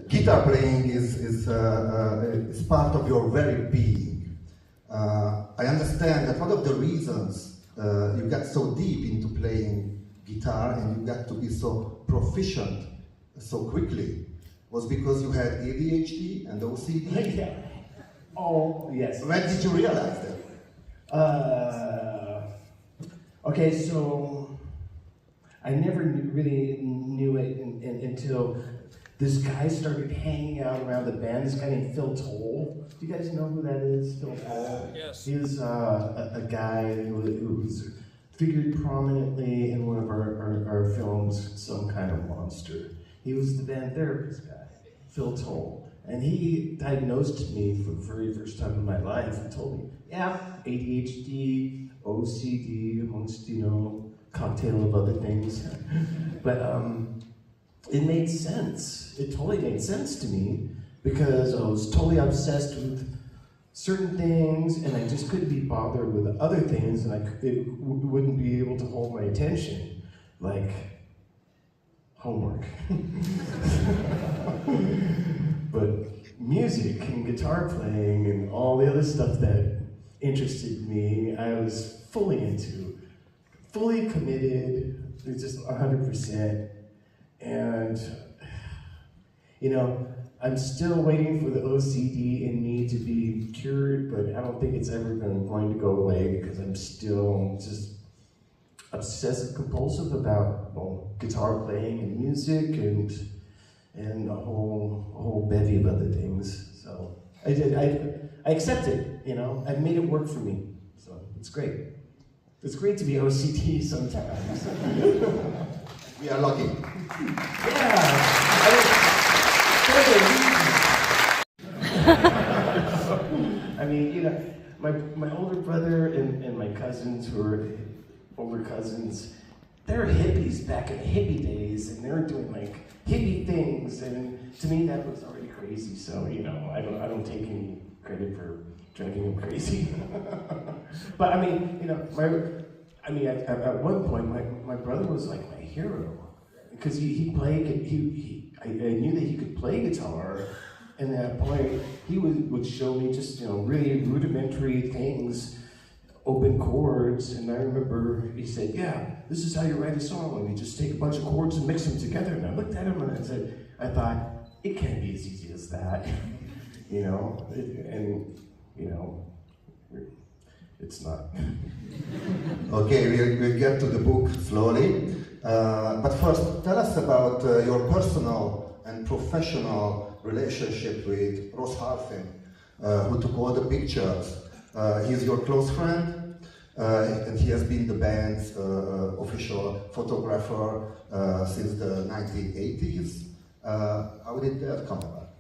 guitar playing is part of your very being. I understand that one of the reasons you got so deep into playing guitar and you got to be so proficient so quickly was because you had ADHD and OCD. Yeah. Oh, yes. When did you realize that? Okay, so I never really knew it until this guy started hanging out around the band. This guy named Phil Toll. Do you guys know who that is? Phil Toll? Yes. He was a guy who's figured prominently in one of our films, Some Kind of Monster. He was the band therapist guy, Phil Toll. And he diagnosed me for the very first time in my life and told me, yeah, ADHD, OCD, amongst, cocktail of other things. But it made sense. It totally made sense to me because I was totally obsessed with certain things and I just couldn't be bothered with other things and it wouldn't be able to hold my attention, like homework. But music and guitar playing and all the other stuff that interested me, I was fully into, fully committed, just 100%. And, I'm still waiting for the OCD in me to be cured, but I don't think it's ever going to go away because I'm still just obsessive compulsive about guitar playing and music and a whole bevy of other things. So I accept it, I've made it work for me. So it's great. It's great to be OCD sometimes. We are lucky. Yeah. I mean, my older brother and my cousins who are older cousins, they're hippies back in the hippie days, and they were doing like hippie things, and to me that was already crazy. So I don't take any credit for driving him crazy. But I mean, at one point my brother was like my hero because he played. I knew that he could play guitar, and at that point he would show me just really rudimentary things. Open chords, and I remember he said, yeah, this is how you write a song. You just take a bunch of chords and mix them together. And I looked at him and I thought, it can't be as easy as that. It's not. Okay, we'll get to the book slowly. But first, tell us about your personal and professional relationship with Ross Halfin, who took all the pictures. He's your close friend, and he has been the band's official photographer since the 1980s. How did that come about?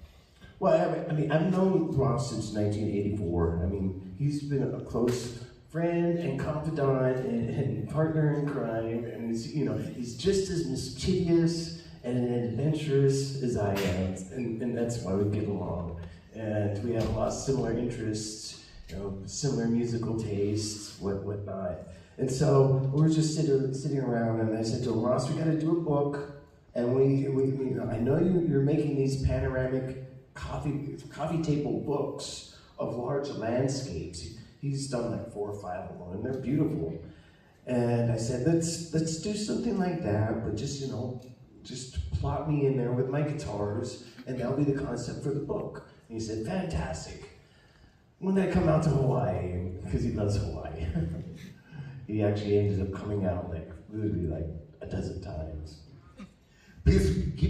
Well, I've known Ross since 1984. He's been a close friend and confidant and partner in crime, and he's just as mischievous and adventurous as I am, and that's why we get along. And we have a lot of similar interests. Similar musical tastes, whatnot. And so we were just sitting around, and I said to him, Ross, we got to do a book, and we I know you're making these panoramic coffee table books of large landscapes. He's done like 4 or 5 of them, and they're beautiful. And I said, let's do something like that, but just plot me in there with my guitars, and that'll be the concept for the book. And he said, fantastic. When did I come out to Hawaii? Because he loves Hawaii. He actually ended up coming out literally a dozen times. Please give